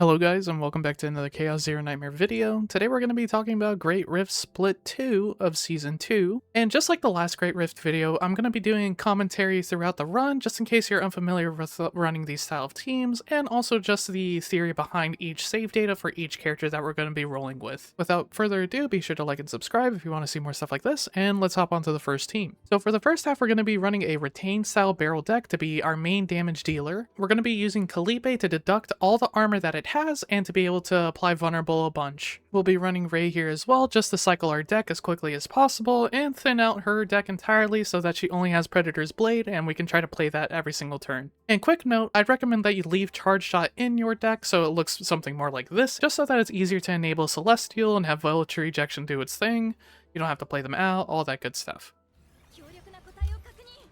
Hello guys and welcome back to another Chaos Zero Nightmare video. Today we're going to be talking about Great Rift Split 2 of Season 2. And just like the last Great Rift video, I'm going to be doing commentary throughout the run just in case you're unfamiliar with running these style of teams, and also just the theory behind each save data for each character that we're going to be rolling with. Without further ado, be sure to like and subscribe if you want to see more stuff like this, and let's hop onto the first team. So for the first half, we're going to be running a Retain style barrel deck to be our main damage dealer. We're going to be using Calipe to deduct all the armor that it has and to be able to apply vulnerable a bunch. We'll be running Ray here as well just to cycle our deck as quickly as possible and thin out her deck entirely so that she only has Predator's Blade and we can try to play that every single turn. And quick note, I'd recommend that you leave Charge Shot in your deck so it looks something more like this, just so that it's easier to enable Celestial and have Vulture Ejection do its thing. You don't have to play them out, all that good stuff.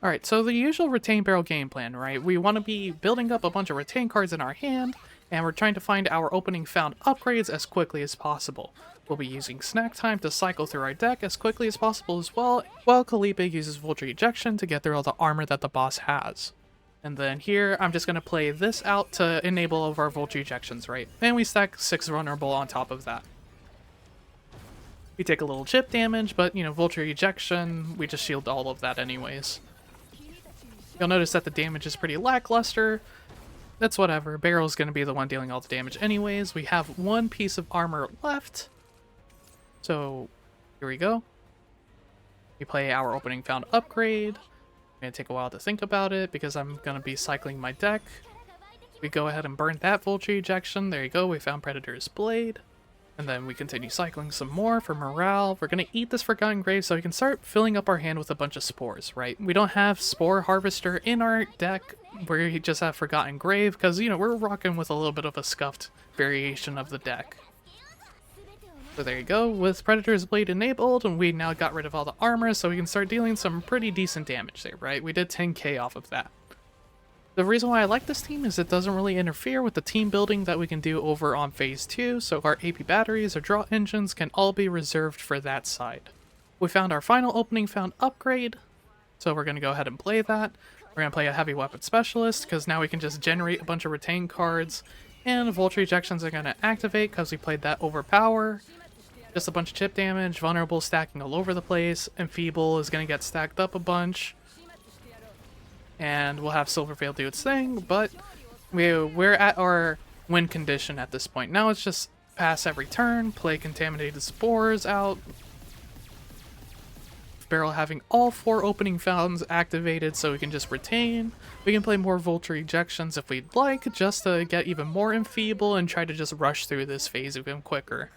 Alright, so the usual Retain Barrel game plan, right? We want to be building up a bunch of Retain cards in our hand, and we're trying to find our opening found upgrades as quickly as possible. We'll be using Snack Time to cycle through our deck as quickly as possible as well, while Calipe uses Vulture Ejection to get through all the armor that the boss has. And then here, I'm just going to play this out to enable all of our Vulture Ejections, right? And we stack 6 vulnerable on top of that. We take a little chip damage, but, Vulture Ejection, we just shield all of that anyways. You'll notice that the damage is pretty lackluster. That's whatever. Barrel's going to be the one dealing all the damage anyways. We have one piece of armor left. So, here we go. We play our opening found upgrade. It's going to take a while to think about it because I'm going to be cycling my deck. We go ahead and burn that Vulture Ejection. There you go. We found Predator's Blade. And then we continue cycling some more for morale. We're going to eat this Forgotten Grave so we can start filling up our hand with a bunch of spores, right? We don't have Spore Harvester in our deck. We just have Forgotten Grave because, we're rocking with a little bit of a scuffed variation of the deck. So there you go. With Predator's Blade enabled, and we now got rid of all the armor so we can start dealing some pretty decent damage there, right? We did 10k off of that. The reason why I like this team is it doesn't really interfere with the team building that we can do over on Phase 2, so our AP batteries or draw engines can all be reserved for that side. We found our final opening found upgrade, so we're going to go ahead and play that. We're going to play a Heavy Weapon Specialist, because now we can just generate a bunch of Retain cards, and Vulture Ejections are going to activate because we played that Overpower. Just a bunch of chip damage, Vulnerable stacking all over the place, Enfeeble is going to get stacked up a bunch. And we'll have Silverveil do its thing, but we're at our win condition at this point. Now it's just pass every turn, play Contaminated Spores out. Barrel having all 4 opening fountains activated so we can just retain. We can play more Vulture Ejections if we'd like, just to get even more Enfeeble and try to just rush through this phase even quicker.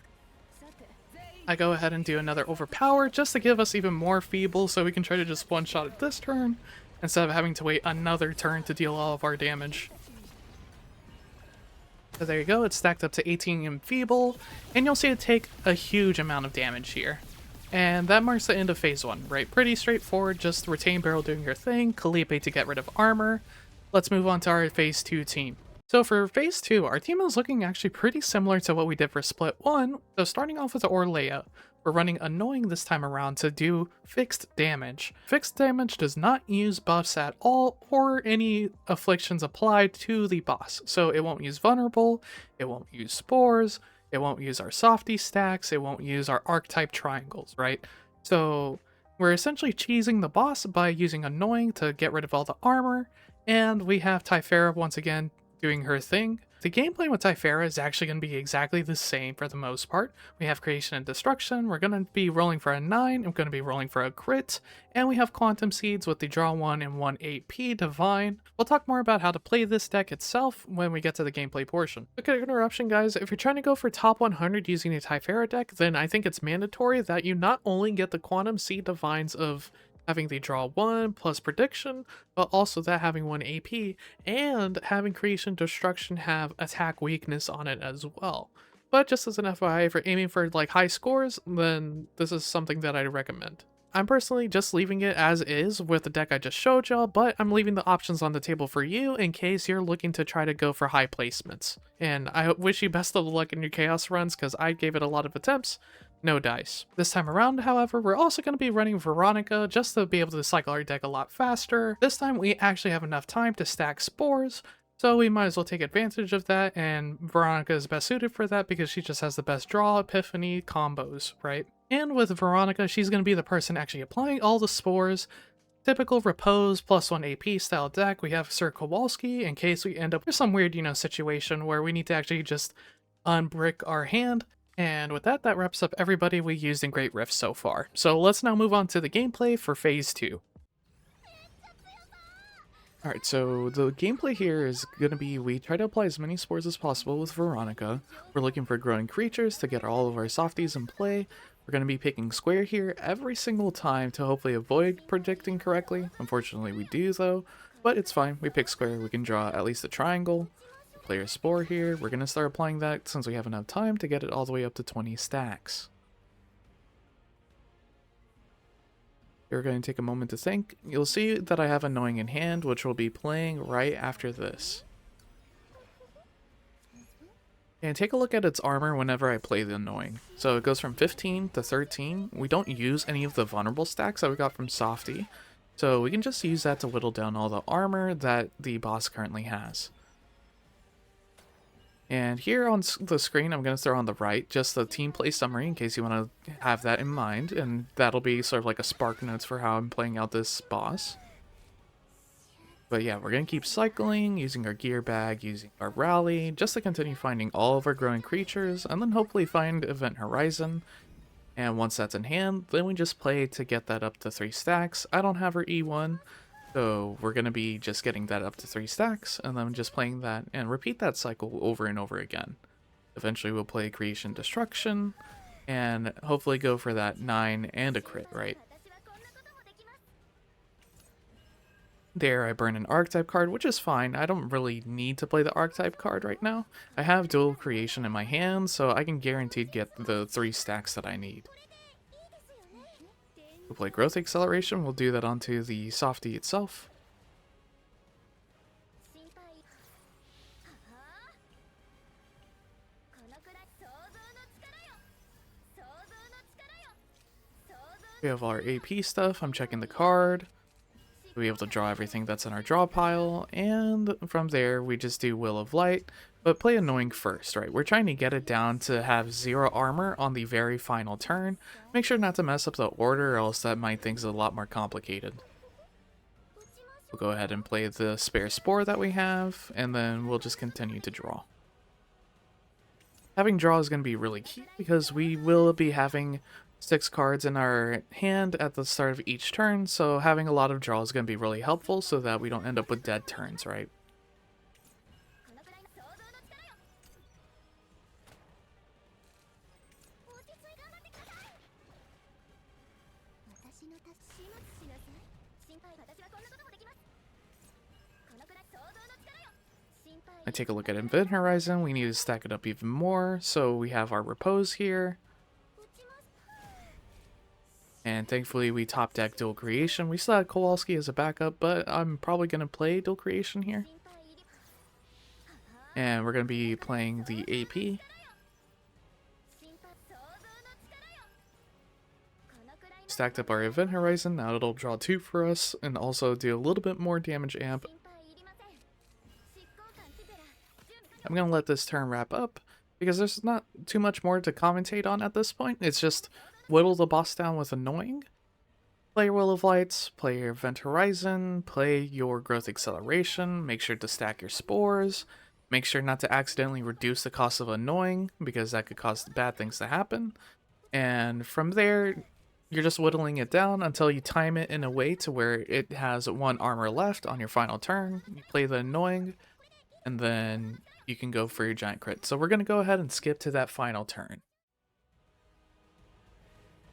I go ahead and do another Overpower just to give us even more Feeble so we can try to just one-shot it this turn, instead of having to wait another turn to deal all of our damage. So there you go, it's stacked up to 18 Enfeeble, and you'll see it take a huge amount of damage here. And that marks the end of Phase 1, right? Pretty straightforward, just Retain Barrel doing your thing, Calipe to get rid of armor. Let's move on to our Phase 2 team. So for Phase 2, our team is looking actually pretty similar to what we did for Split 1. So starting off with the Orlea, we're running Annoying this time around to do fixed damage. Fixed damage does not use buffs at all or any afflictions applied to the boss. So it won't use Vulnerable, it won't use Spores, it won't use our Softy stacks, it won't use our Archetype triangles, right? So we're essentially cheesing the boss by using Annoying to get rid of all the armor, and we have Tiphera once again doing her thing. The gameplay with Tiphera is actually going to be exactly the same for the most part. We have Creation and Destruction, we're going to be rolling for a 9, I'm going to be rolling for a crit, and we have Quantum Seeds with the Draw 1 and 1 AP Divine. We'll talk more about how to play this deck itself when we get to the gameplay portion. Quick interruption guys, if you're trying to go for top 100 using the Tiphera deck, then I think it's mandatory that you not only get the Quantum Seed Divines of having the Draw 1 plus Prediction, but also that having 1 AP, and having Creation Destruction have Attack Weakness on it as well. But just as an FYI, if you're aiming for like high scores, then this is something that I'd recommend. I'm personally just leaving it as is with the deck I just showed y'all, but I'm leaving the options on the table for you in case you're looking to try to go for high placements. And I wish you best of luck in your Chaos runs because I gave it a lot of attempts. No dice. This time around, however, we're also going to be running Veronica just to be able to cycle our deck a lot faster. This time we actually have enough time to stack Spores, So we might as well take advantage of that, and Veronica is best suited for that because she just has the best draw, epiphany combos, right? And with Veronica, she's going to be the person actually applying all the spores. Typical repose +1 AP style deck. We have Sir Kowalski in case we end up with some weird, situation where we need to actually just unbrick our hand. And with that, that wraps up everybody we used in Great Rift so far. So let's now move on to the gameplay for Phase 2. Alright, so the gameplay here is going to be we try to apply as many spores as possible with Veronica. We're looking for growing creatures to get all of our softies in play. We're going to be picking square here every single time to hopefully avoid predicting correctly. Unfortunately we do though, but it's fine. We pick square, we can draw at least a triangle. Play our spore here. We're going to start applying that since we have enough time to get it all the way up to 20 stacks. You're going to take a moment to think. You'll see that I have Annoying in hand, which will be playing right after this. And take a look at its armor whenever I play the Annoying. So it goes from 15 to 13. We don't use any of the vulnerable stacks that we got from Softy, so we can just use that to whittle down all the armor that the boss currently has. And here on the screen, I'm going to throw on the right just the team play summary in case you want to have that in mind. And that'll be sort of like a spark notes for how I'm playing out this boss. But yeah, we're going to keep cycling, using our gear bag, using our rally, just to continue finding all of our growing creatures, and then hopefully find Event Horizon. And once that's in hand, then we just play to get that up to 3 stacks. I don't have her E1. So we're going to be just getting that up to 3 stacks, and then just playing that and repeat that cycle over and over again. Eventually we'll play Creation Destruction, and hopefully go for that 9 and a crit, right? There I burn an Archetype card, which is fine. I don't really need to play the Archetype card right now. I have Dual Creation in my hand, so I can guaranteed get the 3 stacks that I need. We'll play Growth Acceleration, we'll do that onto the Softy itself. We have our AP stuff, I'm checking the card. We'll be able to draw everything that's in our draw pile, and from there we just do Will of Light, but play Annoying first, right? We're trying to get it down to have 0 armor on the very final turn. Make sure not to mess up the order, or else that might make things a lot more complicated. We'll go ahead and play the spare spore that we have, and then we'll just continue to draw. Having draw is going to be really key, because we will be having 6 cards in our hand at the start of each turn, so having a lot of draw is going to be really helpful so that we don't end up with dead turns, right? I take a look at Event Horizon, we need to stack it up even more, so we have our Repose here. And thankfully we top deck Dual Creation. We still had Kowalski as a backup, but I'm probably going to play Dual Creation here. And we're going to be playing the AP. Stacked up our Event Horizon, now it'll draw 2 for us, and also do a little bit more damage amp. I'm going to let this turn wrap up, because there's not too much more to commentate on at this point. It's just whittle the boss down with Annoying, play your Will of Lights, play your Event Horizon, play your Growth Acceleration, make sure to stack your spores, make sure not to accidentally reduce the cost of Annoying, because that could cause bad things to happen, and from there, you're just whittling it down until you time it in a way to where it has 1 armor left on your final turn. You play the Annoying, and then you can go for your giant crit. So we're going to go ahead and skip to that final turn.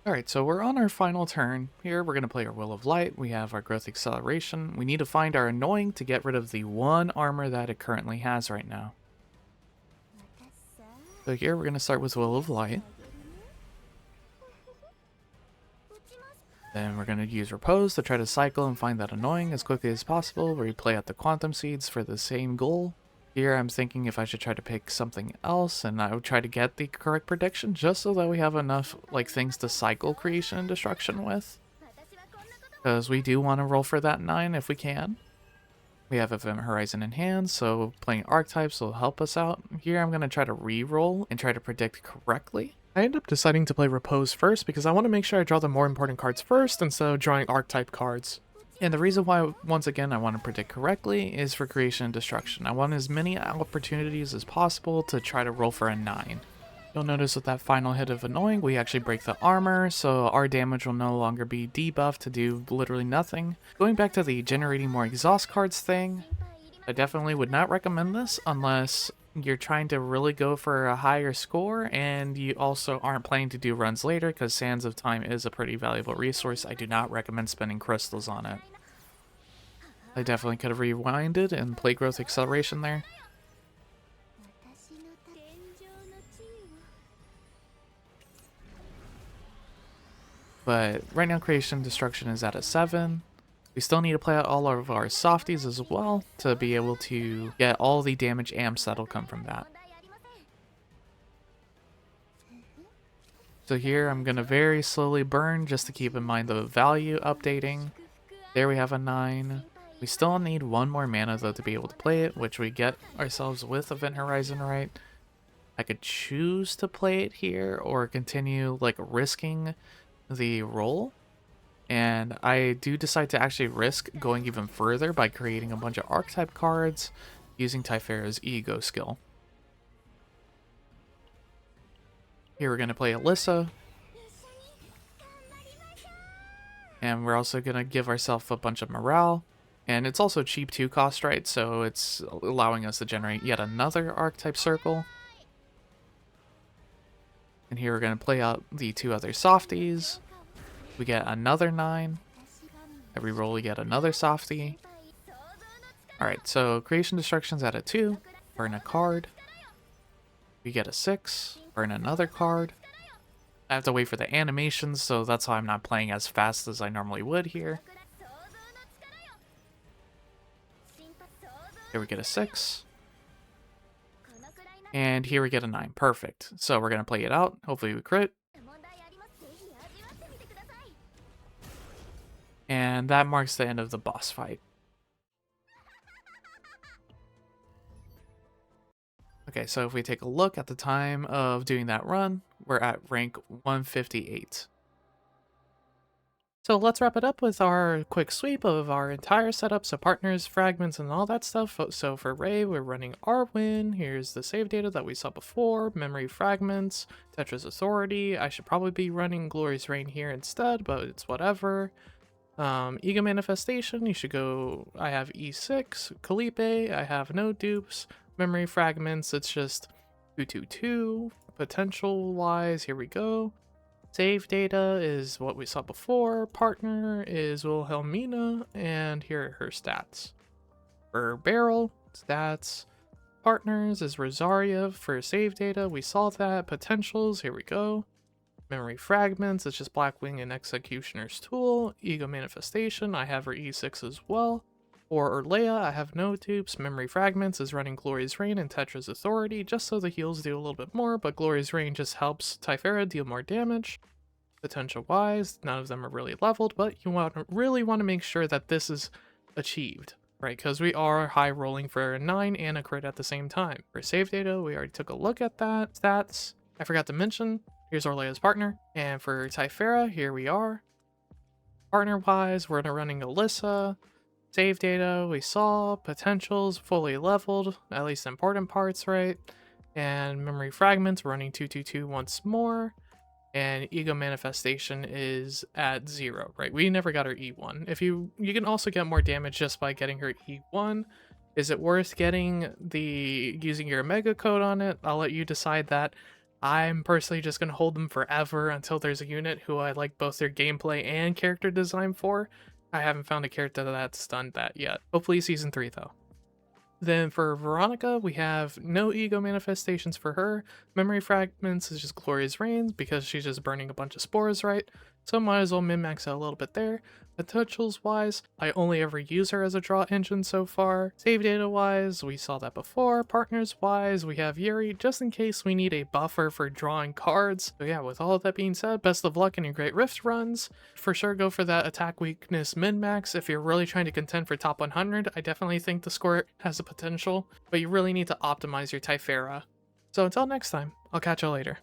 Alright, so we're on our final turn. Here we're going to play our Will of Light. We have our Growth Acceleration. We need to find our Annoying to get rid of the 1 armor that it currently has right now. So here we're going to start with Will of Light. Then we're going to use Repose to try to cycle and find that Annoying as quickly as possible, where we play out the Quantum Seeds for the same goal. Here I'm thinking if I should try to pick something else, and I would try to get the correct prediction just so that we have enough things to cycle Creation and Destruction with. Because we do want to roll for that 9 if we can. We have Event Horizon in hand, so playing archetypes will help us out. Here I'm going to try to re-roll and try to predict correctly. I end up deciding to play Repose first because I want to make sure I draw the more important cards first instead of drawing archetype cards. And the reason why, once again, I want to predict correctly is for Creation and Destruction. I want as many opportunities as possible to try to roll for a 9. You'll notice with that final hit of Annoying, we actually break the armor, so our damage will no longer be debuffed to do literally nothing. Going back to the generating more exhaust cards thing, I definitely would not recommend this unless you're trying to really go for a higher score and you also aren't planning to do runs later, because Sands of Time is a pretty valuable resource. I do not recommend spending crystals on it. I definitely could have rewinded and played Growth Acceleration there. But right now Creation Destruction is at a 7. We still need to play out all of our softies as well to be able to get all the damage amps that'll come from that. So here I'm going to very slowly burn just to keep in mind the value updating. There we have a 9. We still need one more mana though to be able to play it, which we get ourselves with Event Horizon, right? I could choose to play it here or continue like risking the roll. And I do decide to actually risk going even further by creating a bunch of archetype cards using Tiphera's Ego skill. Here we're going to play Alyssa. And we're also going to give ourselves a bunch of morale. And it's also cheap 2 cost, right? So it's allowing us to generate yet another archetype circle. And here we're going to play out the 2 other softies. We get another 9. Every roll we get another softie. Alright, so Creation Destruction's at a 2. Burn a card. We get a 6. Burn another card. I have to wait for the animations, so that's why I'm not playing as fast as I normally would here. Here we get a 6. And here we get a 9. Perfect. So we're going to play it out. Hopefully we crit. And that marks the end of the boss fight. Okay, so if we take a look at the time of doing that run, we're at rank 158. So let's wrap it up with our quick sweep of our entire setup, so partners, fragments, and all that stuff. So for Ray, we're running Arwen. Here's the save data that we saw before, memory fragments, Tetra's Authority. I should probably be running Glory's Reign here instead, but it's whatever. Ego Manifestation, you should go, I have E6, Calipe, I have no dupes, memory fragments, it's just 222, potential wise, here we go. Save data is what we saw before, partner is Wilhelmina, and here are her stats. For Beryl, stats, partners is Rosaria. For save data, we saw that, potentials, here we go. Memory fragments, it's just Blackwing and Executioner's Tool. Ego Manifestation, I have her E6 as well. For Urlea, I have no dupes. Memory fragments is running Glory's Reign and Tetra's Authority, just so the heals do a little bit more, but Glory's Reign just helps Tiphera deal more damage. Potential wise, none of them are really leveled, but you really want to make sure that this is achieved, right? Because we are high rolling for a 9 and a crit at the same time. For save data, we already took a look at that. Stats, I forgot to mention. Here's Orlea's partner. And for Tiphera, here we are. Partner-wise, we're running Alyssa. Save data, we saw. Potentials, fully leveled. At least important parts, right? And memory fragments, running 222 once more. And Ego Manifestation is at 0, right? We never got her E1. If you can also get more damage just by getting her E1. Is it worth getting using your Omega code on it? I'll let you decide that. I'm personally just going to hold them forever until there's a unit who I like both their gameplay and character design for. I haven't found a character that's done that yet. Hopefully Season 3 though. Then for Veronica, we have no Ego Manifestations for her. Memory Fragments is just Glory's Reigns because she's just burning a bunch of spores, right? so might as well min-max out a little bit there. Potentials wise, I only ever use her as a draw engine so far. Save data wise, we saw that before. Partners wise, we have Yuri just in case we need a buffer for drawing cards. So yeah, with all of that being said, best of luck in your Great Rift runs. For sure go for that attack weakness min-max if you're really trying to contend for top 100. I definitely think the squirt has the potential, but you really need to optimize your Tiphera. So until next time, I'll catch you later.